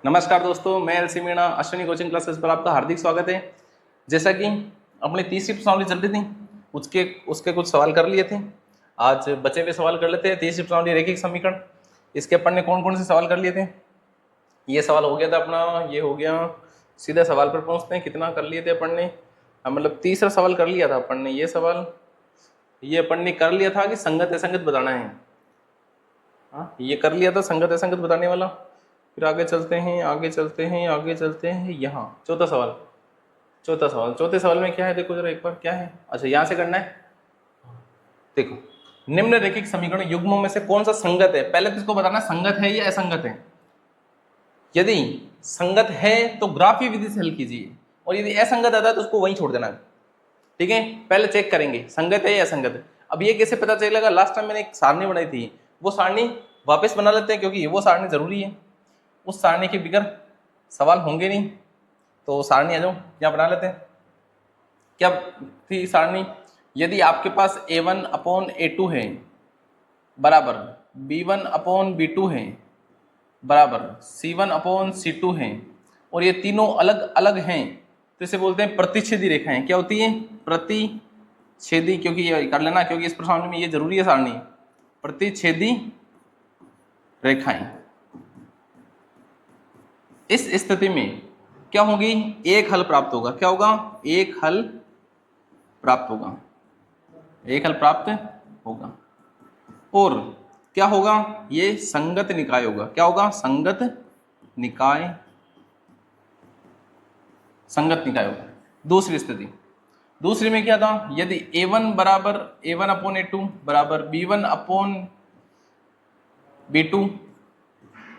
नमस्कार दोस्तों, मैं LC Meena Ashwini coaching classes पर आपका हार्दिक स्वागत है। जैसा कि अपनी तीसरी प्रश्नावली चल रही थी, उसके उसके कुछ सवाल कर लिए थे। आज बचे हुए सवाल कर लेते हैं। तीसरी प्रश्नावली रैखिक समीकरण, इसके अपन ने कौन कौन से सवाल कर लिए थे। ये सवाल हो गया था अपना, ये हो गया। सीधा सवाल पर पहुंचते हैं। कितना कर लिए थे अपन ने, मतलब तीसरा सवाल कर लिया था अपन ने। ये सवाल ये अपन ने कर लिया था कि संगत असंगत बताना है। हाँ, ये कर लिया था संगत असंगत बताने वाला। फिर आगे चलते हैं, आगे चलते हैं, आगे चलते हैं। यहाँ चौथा सवाल, चौथे सवाल में क्या है, देखो जरा एक बार क्या है। अच्छा, यहाँ से करना है। देखो, निम्न रैखिक समीकरण युग्मों में से कौन सा संगत है। पहले तो इसको बताना संगत है या असंगत है। यदि संगत है तो ग्राफीय विधि से हल कीजिए, और यदि असंगत आता है तो उसको वहीं छोड़ देना। ठीक है, पहले चेक करेंगे संगत है या असंगत है। अब ये कैसे पता चलेगा, लास्ट टाइम मैंने एक सारणी बनाई थी, वो सारणी वापस बना लेते हैं क्योंकि वो सारणी जरूरी है। उस सारणी के बिगर सवाल होंगे नहीं, तो सारणी आ जाओ यहाँ बना लेते हैं। क्या थी सारणी, यदि आपके पास a1/a2 है बराबर b1/b2 है बराबर c1/c2 है, और ये तीनों अलग अलग हैं, तो इसे बोलते हैं प्रतिच्छेदी रेखाएं। क्या होती है, प्रतिच्छेदी। क्योंकि ये कर लेना, क्योंकि इस प्रश्न में ये जरूरी है सारणी, प्रतिच्छेदी रेखाएं। इस स्थिति में क्या होगी, एक हल प्राप्त होगा। क्या होगा, एक हल प्राप्त होगा, एक हल प्राप्त होगा। और क्या होगा, ये संगत निकाय होगा। क्या होगा, संगत निकाय, संगत निकाय होगा। दूसरी स्थिति, दूसरी में क्या था, यदि a1 बराबर a1/a2 बराबर b1/b2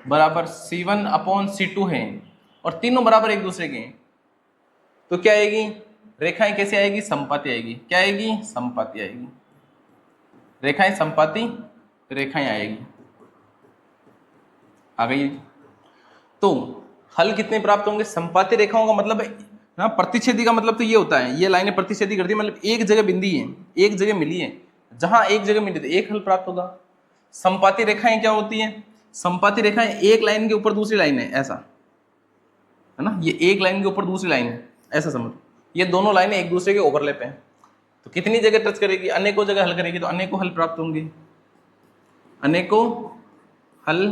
बराबर c1/c2 है, और तीनों बराबर एक दूसरे के हैं, तो क्या आएगी, रेखाएं कैसे आएगी, संपाती आएगी। क्या आएगी, संपाती आएगी। रेखाएं संपाती रेखाएं आएगी, आ गई। तो हल कितने प्राप्त होंगे, संपाती रेखाओं का मतलब ना, प्रतिच्छेदी का मतलब तो ये होता है, ये लाइनें प्रतिच्छेदी करती है, मतलब एक जगह बिंदी है, एक जगह मिली है। जहां एक जगह मिली तो एक हल प्राप्त होगा। संपाती रेखाएं क्या होती हैं, संपाती रेखाएं एक लाइन के ऊपर दूसरी लाइन है, ऐसा है ना। ये एक लाइन के ऊपर दूसरी लाइन है, ऐसा समझ। ये दोनों लाइनें एक दूसरे के ओवरलैप हैं, तो कितनी जगह टच करेगी, अनेकों जगह हल करेगी, तो अनेकों हल प्राप्त होंगे, अनेकों हल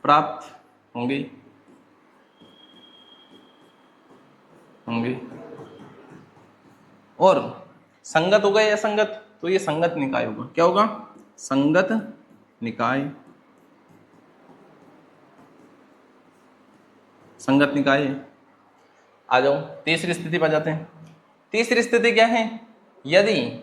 प्राप्त होंगे होंगे। और संगत होगा या असंगत, तो ये संगत निकाय होगा। क्या होगा, संगत निकाय, संगत निकाय। आ जाओ तीसरी स्थिति पर जाते हैं। तीसरी स्थिति क्या है, यदि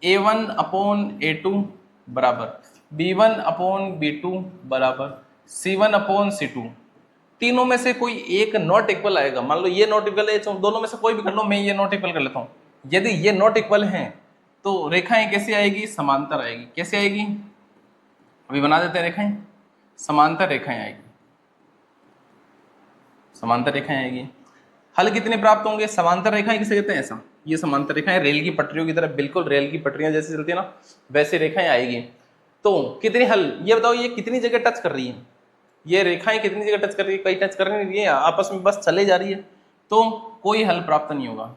a1/a2 बराबर b1/b2 बराबर c1/c2, तीनों में से कोई एक नॉट इक्वल आएगा। मान लो ये नॉट इक्वल है, दोनों में से कोई भी कर लो, मैं ये नॉट इक्वल कर लेता हूं। यदि ये नॉट इक्वल हैं तो रेखाएं कैसी आएगी, समांतर आएगी। कैसे आएगी, अभी बना देते हैं। रेखाएं समांतर रेखाएं आएगी, समांतर रेखाएं आएगी। हल कितने प्राप्त होंगे, समांतर रेखाएं किसे कहते हैं, ऐसा। ये समांतर रेखाएं रेल की पटरियों की तरह, बिल्कुल रेल की पटरियां जैसे चलती है ना, वैसे रेखाएं आएगी। तो कितने हल, ये बताओ, ये कितनी जगह टच कर रही है, ये रेखाएं कितनी जगह टच कर रही है, कहीं टच कर नहीं रही है, आपस में बस चले जा रही है, तो कोई हल प्राप्त नहीं होगा,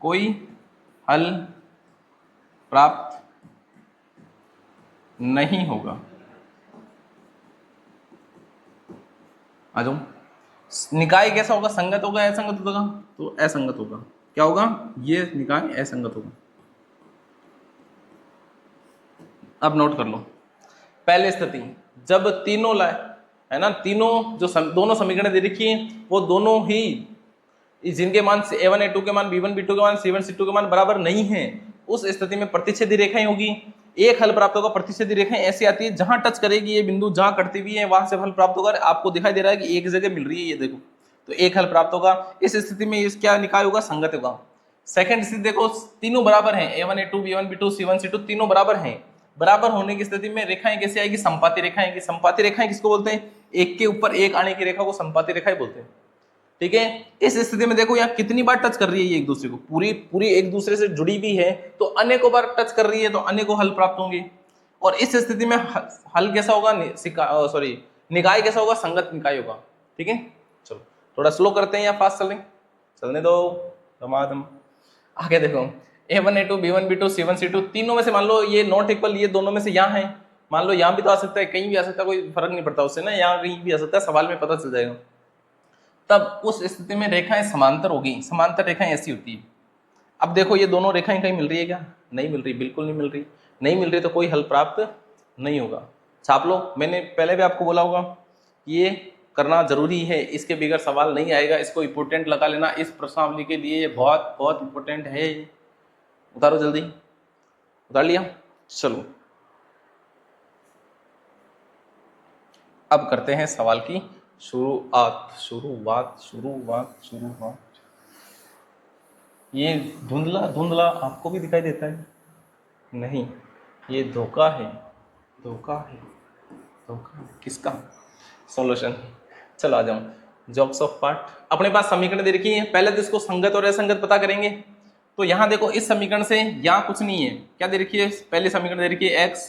कोई हल प्राप्त नहीं होगा। आ जाओ, निकाय कैसा होगा, संगत होगा, असंगत होगा, तो असंगत होगा। क्या होगा, ये निकाय असंगत होगा। अब नोट कर लो, पहली स्थिति, जब तीनों है ना, तीनों जो दोनों समीकरण दे रखी है, वो दोनों ही जिनके मान a1/a2 के मान b1/b2 के मान c1/c2 के मान बराबर नहीं है, उस स्थिति में प्रतिच्छेदी रेखाएं होगी। एक हल प्राप्त होगा। प्रतिच्छेदी रेखाएं ऐसी आती है, जहां टच करेगी ये बिंदु, जहां कटती हुई है वहां से हल प्राप्त होगा। आपको दिखाई दे रहा है कि एक जगह मिल रही है, ये देखो, तो एक हल प्राप्त होगा। इस स्थिति में इस क्या निकाय होगा, संगत होगा। सेकंड स्थिति देखो, तीनों बराबर हैं, a1/a2 b1/b2 c1/c2 तीनों बराबर हैं। बराबर होने की स्थिति में रेखाएं कैसे आएगी, संपाती रेखाएं आएगी। संपाती रेखाएं किसको बोलते हैं, एक के ऊपर एक आने की रेखा को संपाती रेखाएं बोलते हैं। ठीक है, इस स्थिति में देखो यहाँ कितनी बार टच कर रही है ये एक दूसरे को, पूरी पूरी एक दूसरे से जुड़ी भी है, तो अनेकों बार टच कर रही है, तो अनेकों हल प्राप्त होंगे। और इस स्थिति में हल कैसा होगा, निकाय कैसा होगा, संगत निकाय होगा। ठीक है, चलो थोड़ा स्लो करते हैं या फास्ट चलें, चलने दो दमादम। आगे देखो A1 A2 B1 B2 C1 C2 तीनों में से मान लो ये नॉट इक्वल, ये दोनों में से यहाँ है, मान लो यहाँ भी तो आ सकता है, कहीं भी आ सकता है, कोई फर्क नहीं पड़ता उससे ना, यहाँ कहीं भी आ सकता है, सवाल में पता चल जाएगा। तब उस स्थिति में रेखाएं समांतर होगी, समांतर रेखाएं ऐसी होती है। अब देखो ये दोनों रेखाएं कहीं मिल रही है क्या, नहीं मिल रही, बिल्कुल नहीं मिल रही, नहीं मिल रही तो कोई हल प्राप्त नहीं होगा। छाप लो, मैंने पहले भी आपको बोला होगा ये करना जरूरी है, इसके बगैर सवाल नहीं आएगा, इसको इंपोर्टेंट लगा लेना, इस प्रश्नावली के लिए बहुत बहुत इंपोर्टेंट है। उतारो जल्दी, उतार लिया, चलो अब करते हैं सवाल की शुरुआत। शुरुआत शुरुआत शुरुआत। ये धुंधला धुंधला आपको भी दिखाई देता है? नहीं, ये धोखा है, धोखा है, धोखा है। किसका? सॉल्यूशन। चलो आ जाओ, जॉब्स ऑफ पार्ट। अपने पास समीकरण दे रखी है, पहले तो इसको संगत और असंगत पता करेंगे। तो यहाँ देखो इस समीकरण से यहाँ कुछ नहीं है, क्या दे रखी है, पहले समीकरण दे रखी है x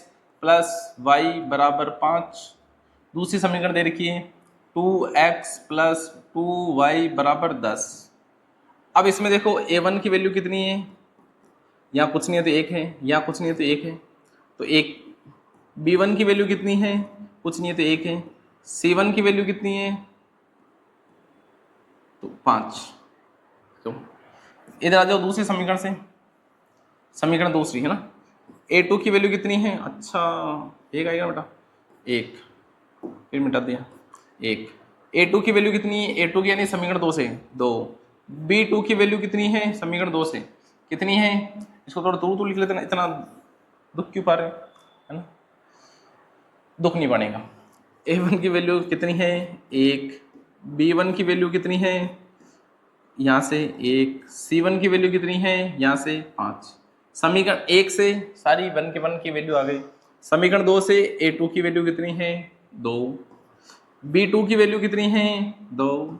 प्लस वाई बराबर 5, दूसरी समीकरण दे रखी है 2x प्लस 2y बराबर 10। अब इसमें देखो a1 की वैल्यू कितनी है, यहाँ कुछ नहीं है तो 1 है, यहाँ कुछ नहीं है तो 1 है, तो 1। b1 की वैल्यू कितनी है, कुछ नहीं है तो 1 है। c1 की वैल्यू कितनी है, तो 5। तो इधर आ जाओ दूसरी समीकरण से, समीकरण दूसरी है ना, a2 की वैल्यू कितनी है, अच्छा 1 आएगा बेटा, 1 फिर मिटा दिया 1। a2 की वैल्यू कितनी है, a2 की यानी समीकरण 2 से 2। b2 की वैल्यू कितनी है, समीकरण 2 से कितनी है, इसको थोड़ा दूर लिख लेते ना, इतना दुख क्यों पा रहे है ना, दुख नहीं बनेगा। a1 की वैल्यू कितनी है, 1। b1 की वैल्यू कितनी है, यहाँ से 1। c1 की वैल्यू कितनी है, यहाँ से 5। समीकरण 1 से सारी 1 की वैल्यू आ गई। समीकरण 2 से a2 की वैल्यू कितनी है, 2। b2 की वैल्यू कितनी है, 2।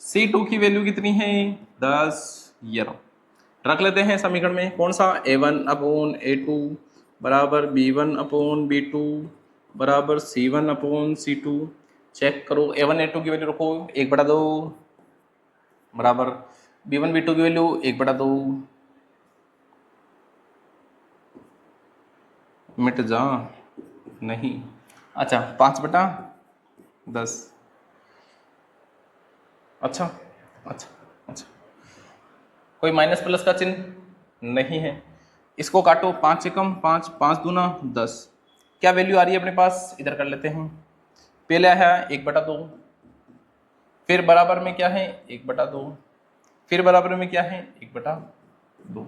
c2 की वैल्यू कितनी है, 10। ये रख लेते हैं समीकरण में, कौन सा, a1 अपॉन a2 बराबर b1 अपॉन b2 बराबर c1 अपॉन c2। चेक करो, a1 a2 की वैल्यू रखो 1/2 बराबर b1 b2 की वैल्यू 1/2, मिट जा नहीं, अच्छा 5/10। अच्छा अच्छा अच्छा, कोई माइनस प्लस का चिन्ह नहीं है, इसको काटो, 5 एकम 5, 5 दूना 10। क्या वैल्यू आ रही है अपने पास, इधर कर लेते हैं। पहला है 1/2, फिर बराबर में क्या है 1/2, फिर बराबर में क्या है 1/2।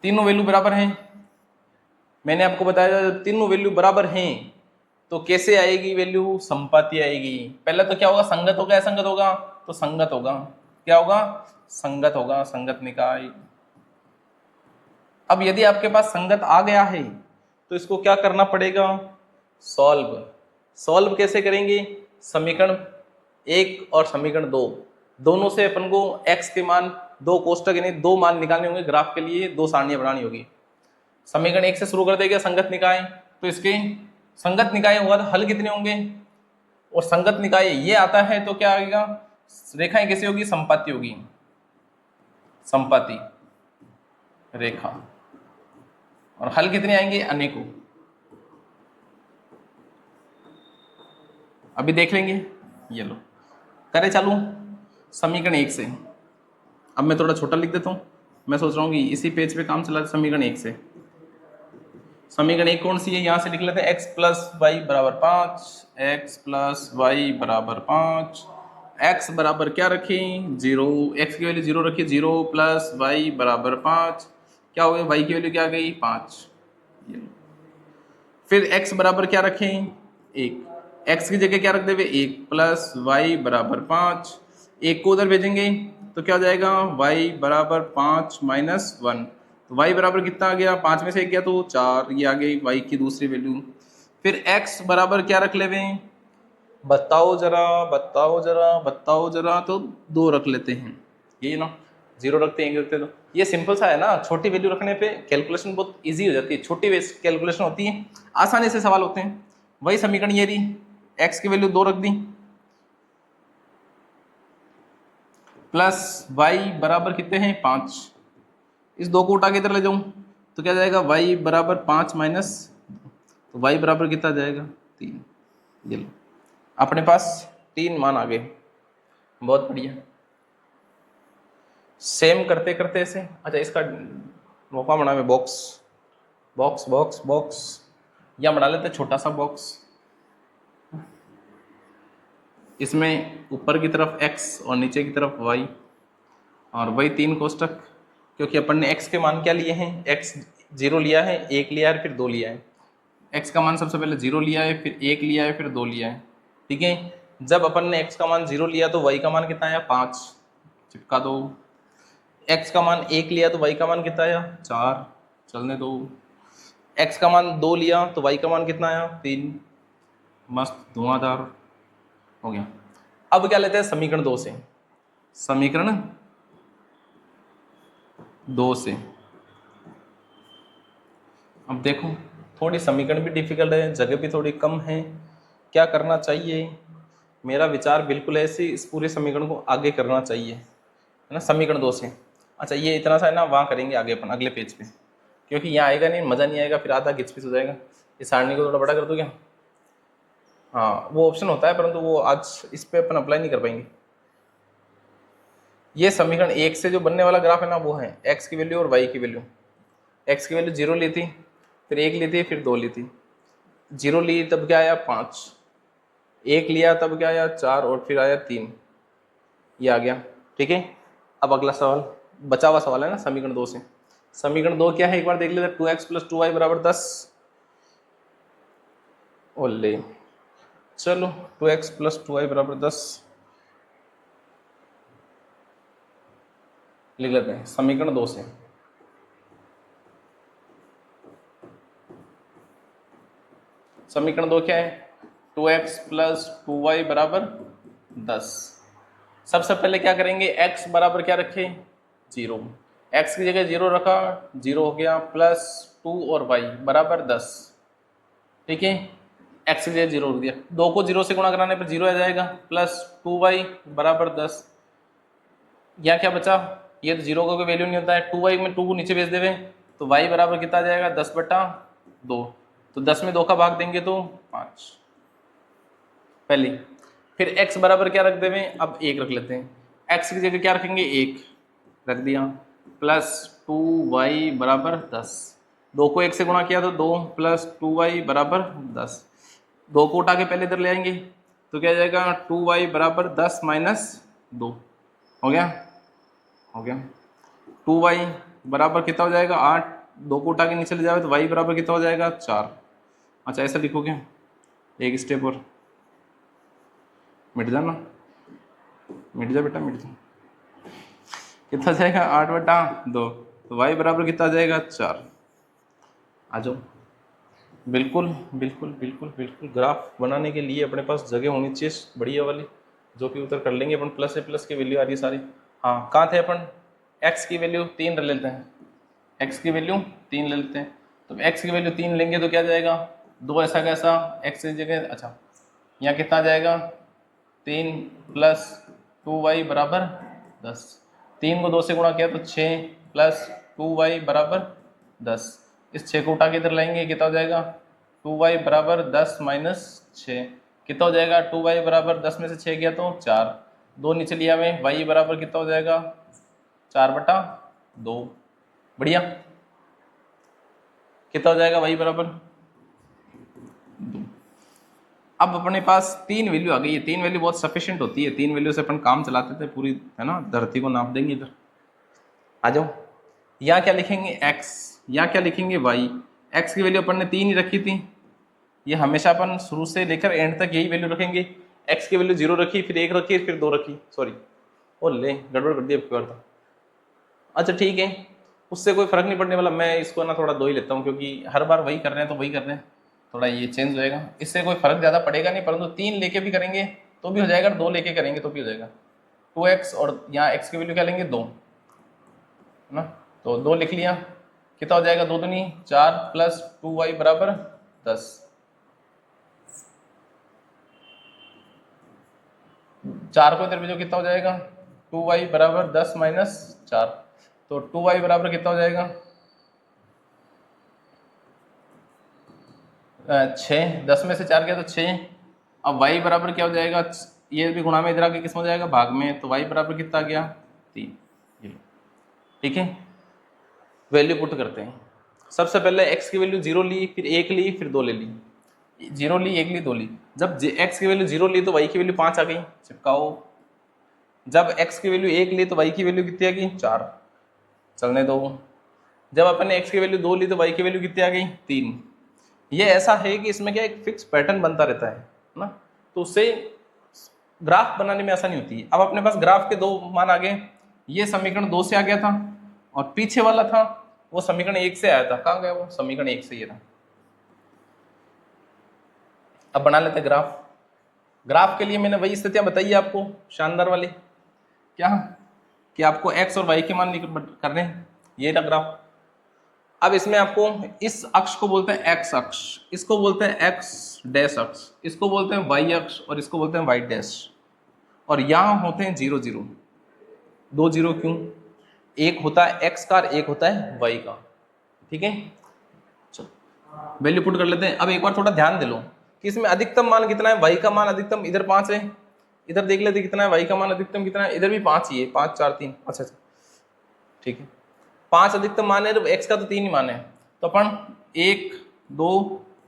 तीनों वैल्यू बराबर हैं, मैंने आपको बताया जब तीनों वैल्यू बराबर हैं तो कैसे आएगी वैल्यू, संपाती आएगी। पहले तो क्या होगा, संगत होगा, असंगत होगा, तो संगत होगा, क्या होगा, संगत होगा, संगत निकाय। अब यदि आपके पास संगत आ गया है तो इसको क्या करना पड़ेगा, सॉल्व। सॉल्व कैसे करेंगे, समीकरण 1 और समीकरण 2 दोनों से अपन को x के मान 2 कोष्टक यानी 2 मान निकालने होंगे, ग्राफ के लिए 2 सारणियां बनानी होगी। समीकरण 1 से शुरू कर देगा संगत निकाय, तो इसके संगत निकाय होगा तो हल कितने होंगे, और संगत निकाय ये आता है तो क्या आएगा, रेखाएं कैसी होगी, संपाती होगी, संपाती रेखा, और हल कितने आएंगे, अनेकों। अभी देख लेंगे, ये लो करें चालू समीकरण 1 से। अब मैं थोड़ा छोटा लिख देता हूँ, मैं सोच रहा हूँ कि इसी पेज पे काम चला, समीकरण 1 से। समीकरण 1 कौन सी है, यहाँ से लिख लेते हैं x प्लस वाई बराबर 5, x प्लस वाई बराबर 5, x बराबर क्या रखें 0, x की वैल्यू 0 रखिए, 0 प्लस वाई बराबर 5, क्या हो गया, y की वैल्यू क्या आ गई 5। फिर x बराबर क्या रखें 1, x की जगह क्या रख देंगे 1 प्लस वाई बराबर 5, 1 को उधर भेजेंगे तो क्या हो जाएगा, y बराबर 5 माइनस 1, तो y बराबर कितना आ गया, 5 में से 1 गया तो 4, ये आ गई y की दूसरी वैल्यू। फिर x बराबर क्या रख लेवे, बताओ जरा बताओ जरा बताओ जरा, तो 2 रख लेते हैं, यही ना, 0 रखते हैं रखते, तो ये सिंपल सा है ना, छोटी वैल्यू रखने पे कैलकुलेशन बहुत इजी हो जाती है, छोटी कैलकुलेशन होती है, आसानी से सवाल होते हैं। वही समीकरण ये रही, x की वैल्यू 2 रख दी, प्लस y बराबर कितने हैं 5। इस 2 को उठा के इधर ले जाऊं तो क्या जाएगा y बराबर 5 माइनस, तो y बराबर कितना जाएगा 3। ये लो अपने पास 3 मान आ गए, बहुत बढ़िया। सेम करते करते ऐसे, अच्छा इसका मौका बना में बॉक्स बॉक्स बॉक्स बॉक्स, या बना लेते छोटा सा बॉक्स, इसमें ऊपर की तरफ x और नीचे की तरफ y, और वही 3 कोष्टक, क्योंकि अपन ने x के मान क्या लिए हैं, x 0 लिया है, 1 लिया है, फिर 2 लिया है। x का मान सबसे पहले 0 लिया है, फिर 1 लिया है, फिर 2 लिया है, ठीक है। जब अपन ने x का मान 0 लिया तो y का मान कितना आया 5, चिपका दो। x का मान 1 लिया तो y का मान कितना आया 4, चलने दो। x का मान 2 लिया तो y का मान कितना आया 3, मस्त धुआंधार हो गया। अब क्या लेते हैं समीकरण 2 से, समीकरण 2 से। अब देखो थोड़ी समीकरण भी डिफिकल्ट है, जगह भी थोड़ी कम है, क्या करना चाहिए। मेरा विचार बिल्कुल ऐसे इस पूरे समीकरण को आगे करना चाहिए, है ना, समीकरण 2 से। अच्छा ये इतना सा है ना, वहाँ करेंगे आगे अपन अगले पेज पे, क्योंकि यहाँ आएगा नहीं, मज़ा नहीं आएगा, फिर आधा घिचपिच हो जाएगा। इस सारणी को थोड़ा बड़ा कर दो क्या, हाँ वो ऑप्शन होता है, परंतु वो आज इस पे अपन अप्लाई नहीं कर पाएंगे। ये समीकरण 1 से जो बनने वाला ग्राफ है ना, वो है x की वैल्यू और y की वैल्यू। x की वैल्यू 0 ली थी, फिर 1 ली थी, फिर 2 ली थी। 0 ली तब क्या आया 5, 1 लिया तब क्या आया 4, और फिर आया 3, ये आ गया, ठीक है। अब अगला सवाल, बचा हुआ सवाल है ना समीकरण 2 से। समीकरण 2 क्या है एक बार देख लेते, 2x + 2y बराबर 10। ओले चलो 2x + 2y बराबर 10 लिख लेते हैं समीकरण 2 से। समीकरण 2 क्या है, 2x + 2y बराबर 10। सबसे पहले क्या करेंगे, x बराबर क्या रखे 0, x की जगह 0 रखा, 0 हो गया, प्लस 2 और y बराबर 10, ठीक है। x की जगह 0 रख दिया, 2 को 0 से गुणा कराने पर 0 आ जाएगा, प्लस 2y बराबर 10। यहाँ क्या बचा, ये तो 0 का कोई वैल्यू नहीं होता है, 2y में 2 को नीचे भेज देवे तो y बराबर कितना आ जाएगा 10/2, तो 10 में 2 का भाग देंगे तो 5 पहली। फिर x बराबर क्या रख देवे, अब 1 रख लेते हैं, x की जगह क्या रखेंगे 1 रख दिया, प्लस 2y बराबर 10, 2 को 1 से गुणा किया तो 2, प्लस 2y बराबर 10, 2 को उठा के पहले इधर ले आएंगे तो क्या जाएगा 2y बराबर 10 माइनस 2, हो गया, हो गया। 2y बराबर कितना हो जाएगा 8, 2 को उठा के नीचे ले जाओ तो y बराबर कितना हो जाएगा 4। अच्छा ऐसा लिखोगे, एक स्टेप और मिट जाना, मिट जा बेटा मिट जा, कितना जाएगा 8/2, तो y बराबर कितना जाएगा 4। आ जाओ, बिल्कुल बिल्कुल बिल्कुल बिल्कुल ग्राफ बनाने के लिए अपने पास जगह होनी चाहिए बढ़िया वाली, जो कि उधर कर लेंगे अपन, प्लस है, प्लस की वैल्यू आ रही है सारी। हाँ कहाँ थे अपन, x की वैल्यू 3 ले लेते हैं, x की वैल्यू 3 ले लेते हैं, तो x की वैल्यू 3 लेंगे तो क्या जाएगा 2 ऐसा कैसा, x की जगह, अच्छा यहाँ कितना जाएगा 3 प्लस 2y बराबर 10, 3 को 2 से गुणा किया तो 6 प्लस 2y बराबर 10, इस 6 को उठा के इधर लाएंगे कितना हो जाएगा 2y बराबर 10 माइनस 6, कितना हो जाएगा 2y बराबर 10 में से 6 गया तो 4, 2 नीचे लिया में y बराबर कितना हो जाएगा 4/2, बढ़िया, कितना हो जाएगा y बराबर 2। अब अपने पास 3 वैल्यू आ गई है, 3 वैल्यू बहुत सफिशिएंट होती है, 3 वैल्यू से अपन काम चलाते थे पूरी, है ना, धरती को नाप देंगे इधर। आ जाओ, यहाँ क्या लिखेंगे x, यहाँ क्या लिखेंगे y, x की वैल्यू अपन ने 3 ही रखी थी, ये हमेशा अपन शुरू से लेकर एंड तक यही वैल्यू रखेंगे, x की वैल्यू 0 रखी, फिर 1 रखी, फिर 2 रखी, सॉरी ओ ले गड़बड़ कर दिया बार तो। अच्छा ठीक है, उससे कोई फर्क नहीं पड़ने वाला, मैं इसको ना थोड़ा 2 ही लेता हूँ, क्योंकि हर बार वही कर रहे हैं तो वही कर रहे हैं, थोड़ा ये चेंज होएगा, इससे कोई फर्क ज़्यादा पड़ेगा नहीं, परंतु 3 लेके भी करेंगे तो भी हो जाएगा, 2 लेके करेंगे तो भी हो जाएगा। 2x और यहाँ x की वैल्यू क्या लेंगे 2, है ना, तो 2 लिख लिया, कितना हो जाएगा 2 दूनी 4 प्लस 2y बराबर 10, 4 को इधर भेजो कितना हो जाएगा 2y बराबर 10 माइनस 4, तो 2y बराबर कितना हो जाएगा 6, 10 में से 4 गया तो 6। अब y बराबर क्या हो जाएगा, ये भी गुणा में इधर आके किस में हो जाएगा भाग में, तो y बराबर कितना आ गया 3। ठीक है, वैल्यू पुट करते हैं। सबसे पहले x की वैल्यू 0 ली, फिर 1 ली, फिर 2 ले ली, 0 ली 1 ली 2 ली। जब x की वैल्यू 0 ली तो y की वैल्यू 5 आ गई, चिपकाओ। जब x की वैल्यू 1 ली तो y की वैल्यू कितनी आ गई 4, चलने दो। जब अपन ने x की वैल्यू 2 ली तो y की वैल्यू कितनी आ गई 3। ये ऐसा है कि इसमें क्या एक फिक्स पैटर्न बनता रहता है ना, तो उससे ग्राफ बनाने में आसानी होती है। अब अपने पास ग्राफ के 2 मान आ गए, ये समीकरण 2 से आ गया था और पीछे वाला था वो समीकरण 1 से आया था। कहाँ गया वो समीकरण 1 से, ये रहा। अब बना लेते हैं ग्राफ। ग्राफ के लिए मैंने वही स्थितियां बताई है आपको, शानदार वाली, क्या कि आपको x और y के मान करने हैं। ये रहा ग्राफ। अब इसमें आपको इस अक्ष को बोलते हैं x अक्ष, इसको बोलते हैं x डैश अक्ष, इसको बोलते हैं y अक्ष और इसको बोलते हैं y डैश। और यहाँ होते हैं 0 0, 2 0 क्यों, एक होता है x का और एक होता है y का। ठीक है, चलो वैल्यू पुट कर लेते हैं। अब एक बार थोड़ा ध्यान दे लो कि इसमें अधिकतम मान कितना है, y का मान अधिकतम इधर 5 है, इधर देख लेते कितना है, y का मान अधिकतम कितना है, इधर भी 5 ही है, 5 4 3। अच्छा ठीक है, 5 अधिकतम मान है तो x का तो 3 ही मान है, तो अपन 1 2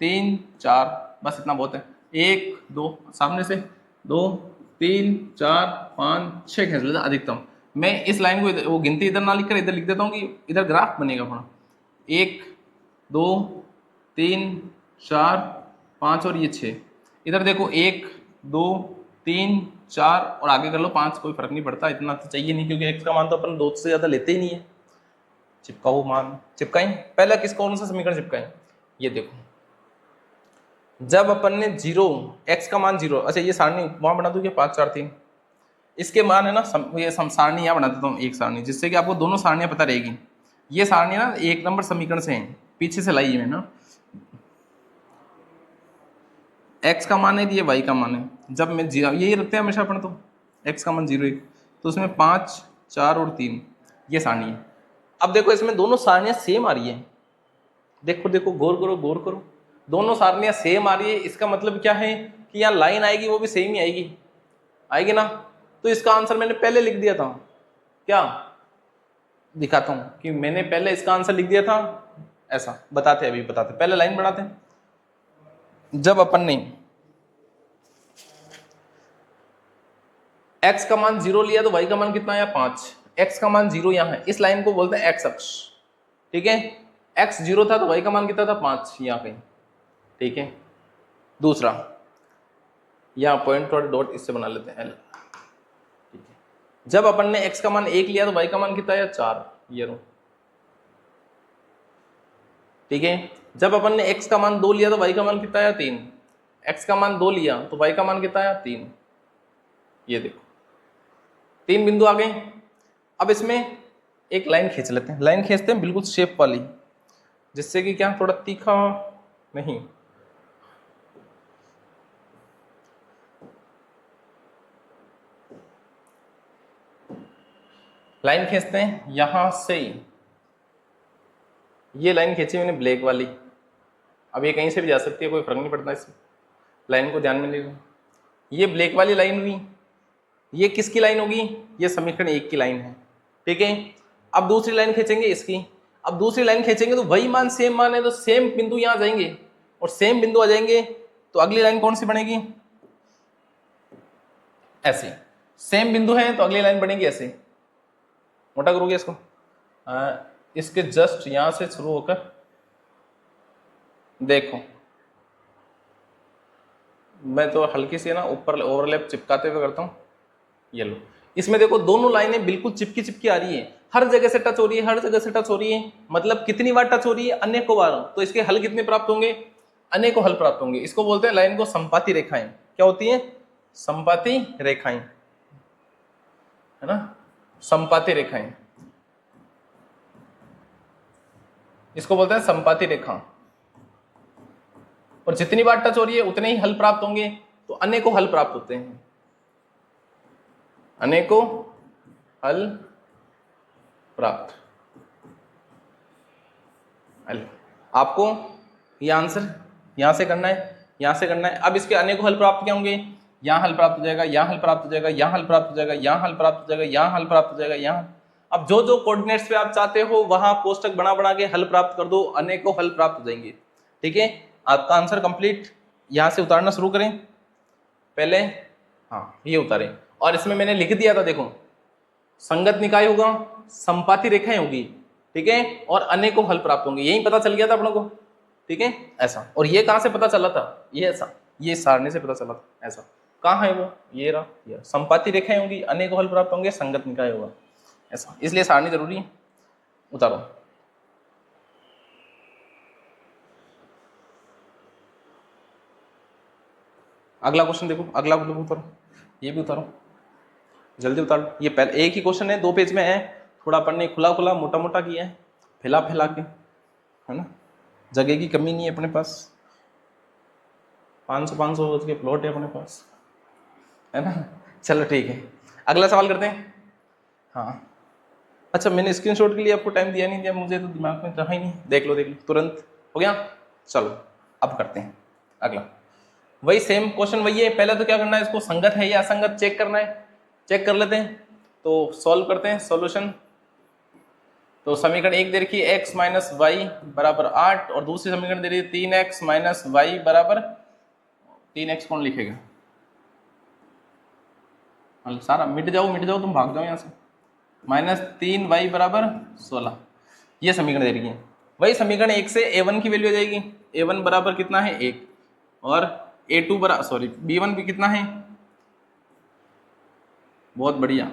3 4 बस इतना बहुत है। 1 2 सामने से 2 3 4 5 6 खींच लेते अधिकतम। मैं इस लाइन को वो गिनती इधर ना लिख कर इधर लिख देता हूँ कि इधर ग्राफ बनेगा अपना। 1 2 3 4 5 और ये 6, इधर देखो 1 2 3 4 और आगे कर लो 5, कोई फर्क नहीं पड़ता, इतना तो चाहिए नहीं क्योंकि x का मान तो अपन 2 से ज्यादा लेते ही नहीं है। चिपकाओ मान, चिपकाएं। पहला किस कौन सा समीकरण चिपकाएं, ये देखो। जब अपन ने 0 x का मान 0, अच्छा ये सारणी वहां बना दूं क्या 5 4 3, इसके मान है ना ये सारणी यहाँ बना देता हूँ, एक सारणी, जिससे कि आपको दोनों सारणियां पता रहेगी। ये सारणी ना 1 नंबर समीकरण से है, पीछे से लाई है ना, x का मान है ये y का मान है। जब मैं यही रखते हैं हमेशा अपन तो, x का मान 0 1, तो उसमें 5 4 और 3 ये सारणी है। अब देखो इसमें दोनों सारणियां सेम आ रही है, देखो देखो गौर करो गौर करो, दोनों सारणियां सेम आ रही है। इसका मतलब क्या है कि यहाँ लाइन आएगी वो भी सेम ही आएगी, आएगी ना। तो इसका आंसर मैंने पहले लिख दिया था, क्या दिखाता हूं कि मैंने पहले इसका आंसर लिख दिया था, ऐसा बताते अभी बताते, पहले लाइन बढ़ाते हैं। जब अपन ने x का मान 0 लिया तो y का मान कितना आया 5, x का मान 0 यहाँ है, इस लाइन को बोलते हैं x अक्ष। ठीक है, x 0 था तो y का मान कितना था 5 यहाँ कहीं। ठीक है, दूसरा यहाँ पॉइंट और डॉट इससे बना लेते हैं l। ठीक है, जब अपन ने x का मान 1 लिया तो y का मान कितना आया 4, ये रो। ठीक है, जब अपन ने x का मान 2 लिया तो y का मान कितना आया 3, x का मान 2 लिया तो y का मान कितना आया 3, ये देखो 3 बिंदु आ गए। अब इसमें एक लाइन खींच लेते हैं, लाइन खींचते हैं बिल्कुल शेप वाली, जिससे कि क्या थोड़ा तीखा नहीं, लाइन खींचते हैं यहां से, ये लाइन खींची मैंने ब्लैक वाली, अब ये कहीं से भी जा सकती है कोई फर्क नहीं पड़ता, इस लाइन को ध्यान में ले लो। ये ब्लैक वाली लाइन हुई, ये किसकी लाइन होगी, ये समीकरण 1 की लाइन है। ठीक है, अब दूसरी लाइन खींचेंगे इसकी, अब दूसरी लाइन खींचेंगे तो वही मान सेम मान है तो सेम बिंदु यहां जाएंगे और सेम बिंदु आ जाएंगे, तो अगली लाइन कौन सी बनेगी, ऐसे। सेम बिंदु है तो अगली लाइन बनेगी ऐसे, मोटा करोगे इसको, इसके जस्ट यहां से शुरू होकर देखो, मैं तो हल्की सी ना ऊपर ओवरलैप चिपकाते हुए करता हूं, ये लो। इसमें देखो दोनों लाइनें बिल्कुल चिपकी चिपकी आ रही है, हर जगह से टच हो रही है, हर जगह से टच हो रही है, मतलब कितनी बार टच हो रही है, अनेकों बार। तो इसके हल कितने प्राप्त होंगे, अनेकों हल प्राप्त होंगे। इसको बोलते हैं लाइन को संपाती रेखाएं। क्या होती है, संपाती रेखाएं, है ना, संपाती रेखाएं, इसको बोलते हैं संपाती रेखा। और जितनी बार टच हो रही है उतने ही हल प्राप्त होंगे, तो अनेकों हल प्राप्त होते हैं। अनेकों हल प्राप्त। आपको ये आंसर यहां से करना है, यहां से करना है। अब इसके अनेकों हल प्राप्त क्या होंगे, यहाँ हल प्राप्त हो जाएगा, यहाँ हल प्राप्त हो जाएगा, यहाँ हल प्राप्त हो जाएगा, यहाँ हल प्राप्त हो जाएगा, यहाँ हल प्राप्त हो जाएगा, यहाँ। अब जो जो कोऑर्डिनेट्स पे आप चाहते हो वहां कोष्टक बना बना के हल प्राप्त कर दो, अनेकों हल प्राप्त हो जाएंगे। ठीक है, आपका आंसर कंप्लीट। यहां से उतारना शुरू करें पहले, हाँ ये उतारें। और इसमें मैंने लिख दिया था, देखो संगत निकाय होगा, संपाती रेखाएं होगी, ठीक है, और अनेकों हल प्राप्त होंगे। यही पता चल गया था अपनों को, ठीक है ऐसा। और ये कहां से पता चला था, ये ऐसा, ये सारणी से पता चला था ऐसा। कहाँ है वो, ये रहा, ये संपाती रेखाएं होंगी, अनेकों हल प्राप्त होंगे, संगत निकाय होगा ऐसा। इसलिए सारणी जरूरी है। उतारो अगला क्वेश्चन, देखो अगला उतारो, ये भी उतारो, जल्दी उतारो। ये पहले एक ही क्वेश्चन है, 2 पेज में है, थोड़ा अपन ने खुला खुला मोटा मोटा किया है, फैला फैला के, है ना, जगह की कमी नहीं है अपने पास, 500 के प्लॉट है अपने पास, है ना। चलो ठीक है, अगला सवाल करते हैं। हाँ अच्छा, मैंने स्क्रीनशॉट के लिए आपको टाइम दिया नहीं दिया, मुझे तो दिमाग में रहा ही नहीं। देख लो तुरंत हो गया। चलो अब करते हैं अगला, वही सेम क्वेश्चन वही है। पहले तो क्या करना है, इसको संगत है या असंगत चेक करना है, चेक कर लेते हैं। तो सॉल्व करते हैं, सॉल्यूशन। तो समीकरण 1 दे रखी है x माइनस वाई बराबर 8, और दूसरी समीकरण दे रही है 3x माइनस वाई बराबर 3x। कौन लिखेगा, सारा मिट जाओ, तुम भाग जाओ यहाँ से। माइनस 3y बराबर 16, ये समीकरण दे रही है। वही समीकरण 1 से a1 की वैल्यू आ जाएगी। a1 बराबर कितना है 1, और a2 बराबर सॉरी b1 भी कितना है, बहुत बढ़िया,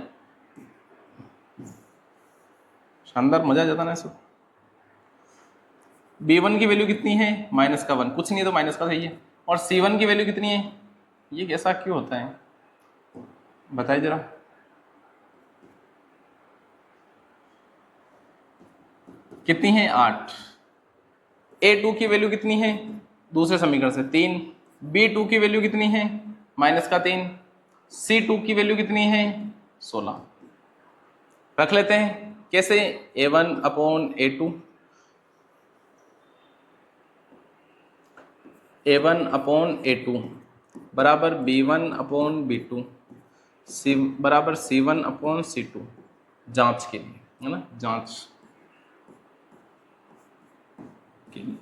शानदार, मजा आ जाता ना इसको। b1 की वैल्यू कितनी है, माइनस का 1, कुछ नहीं है तो माइनस का सही है। और c1 की वैल्यू कितनी है, ये कैसा क्यों होता है बताइए जरा। कितनी है 8। a2 की वैल्यू कितनी है, दूसरे समीकरण से 3। b2 की वैल्यू कितनी है, माइनस का 3। c2 की वैल्यू कितनी है 16। रख लेते हैं कैसे, a1 upon a2, a1 upon a2 बराबर b1 अपॉन b2 सी बराबर c1 अपॉन c2, जांच के लिए, है ना, जांच के लिए।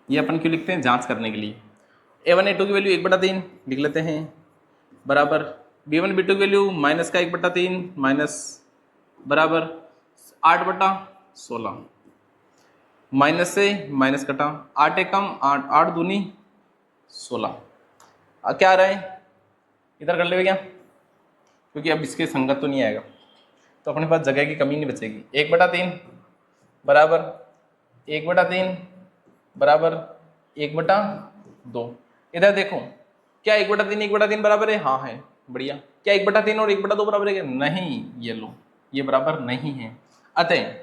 ये अपन क्यों लिखते हैं, जांच करने के लिए। a1 a2 की वैल्यू 1/3 लिख लेते हैं, बराबर b1 b2 की वैल्यू माइनस का 1/3 माइनस बराबर 8/16। माइनस से माइनस कटा, 8 एकम 8, 8 दूनी 16। क्या आ रहा है, इधर कर ले क्या, क्योंकि अब इसके संगत तो नहीं आएगा, तो अपने पास जगह की कमी नहीं बचेगी। 1/3 बराबर 1/3 बराबर 1/2। इधर देखो, क्या 1/3 1/3 बराबर है, हाँ है, बढ़िया। क्या 1/3 और 1/2 बराबर है, नहीं, ये लो, ये बराबर नहीं है। अतः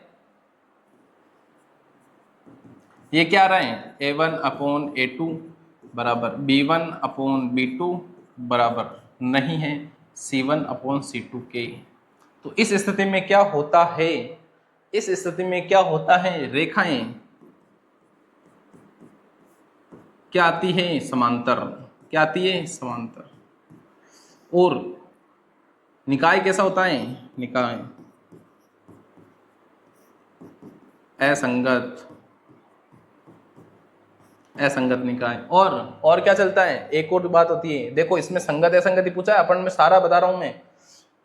ये क्या आ रहा है, a1 अपॉन a2 बराबर b1 अपॉन b2 बराबर नहीं है c1 अपॉन c2 के। तो इस स्थिति में क्या होता है, इस स्थिति में क्या होता है, रेखाएं क्या आती है, समांतर, क्या आती है, समांतर। और निकाय कैसा होता है, निकाय असंगत, असंगत निकाय। और क्या चलता है, एक और बात होती है, देखो इसमें संगत असंगत ही पूछा है अपन, में सारा बता रहा हूं मैं,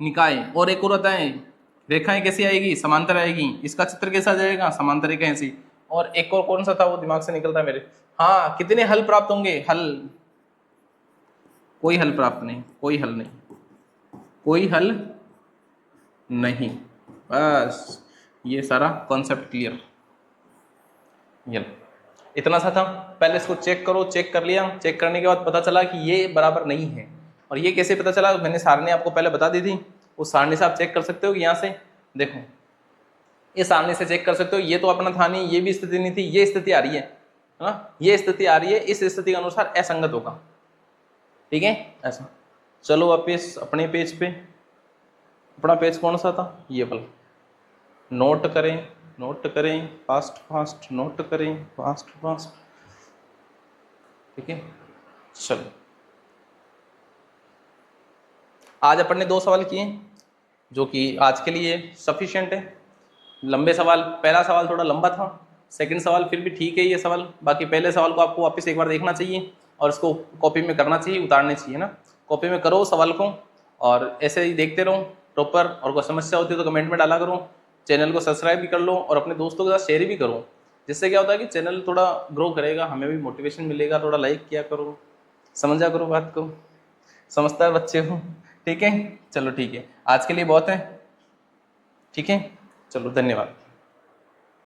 निकाय। और एक और होता है, रेखाएं कैसी आएगी, समांतर आएगी। इसका चित्र कैसा जाएगा, समांतर रेखा ऐसी। और एक और कौन सा था, वो दिमाग से निकलता है मेरे, हाँ, कितने हल प्राप्त होंगे, हल, कोई हल प्राप्त नहीं, कोई हल नहीं, कोई हल नहीं। बस ये सारा कॉन्सेप्ट क्लियर, ये इतना सा था। पहले इसको चेक करो, चेक कर लिया, चेक करने के बाद पता चला कि ये बराबर नहीं है। और ये कैसे पता चला, मैंने सारणी आपको पहले बता दी थी, उस सारणी से आप चेक कर सकते हो कि यहाँ से देखो, इस सारणी से चेक कर सकते हो। ये तो अपना था नहीं, ये भी स्थिति नहीं थी, ये स्थिति आ रही है ना, ये स्थिति आ रही है, इस स्थिति के अनुसार असंगत होगा, ठीक है ऐसा। चलो वापिस अपने पेज पे। अपना पेज कौन सा था, ये वाला। नोट करें, नोट करें, फास्ट फास्ट नोट करें, फास्ट फास्ट। ठीक है, चलो आज अपन ने 2 सवाल किए जो कि आज के लिए सफिशिएंट है। लंबे सवाल, पहला सवाल थोड़ा लंबा था, सेकंड सवाल फिर भी ठीक है ये सवाल। बाकी पहले सवाल को आपको वापस एक बार देखना चाहिए और इसको कॉपी में करना चाहिए, उतारने चाहिए ना। कॉपी में करो सवाल को और ऐसे ही देखते रहो प्रॉपर। और कोई समस्या होती है तो कमेंट में डाला करो। चैनल को सब्सक्राइब भी कर लो और अपने दोस्तों के साथ शेयर भी करो, जिससे क्या होता है कि चैनल थोड़ा ग्रो करेगा, हमें भी मोटिवेशन मिलेगा। थोड़ा लाइक किया करो, समझा करो बात को, समझदार बच्चे हो। ठीक है, चलो ठीक है, आज के लिए बहुत है। ठीक है, चलो धन्यवाद।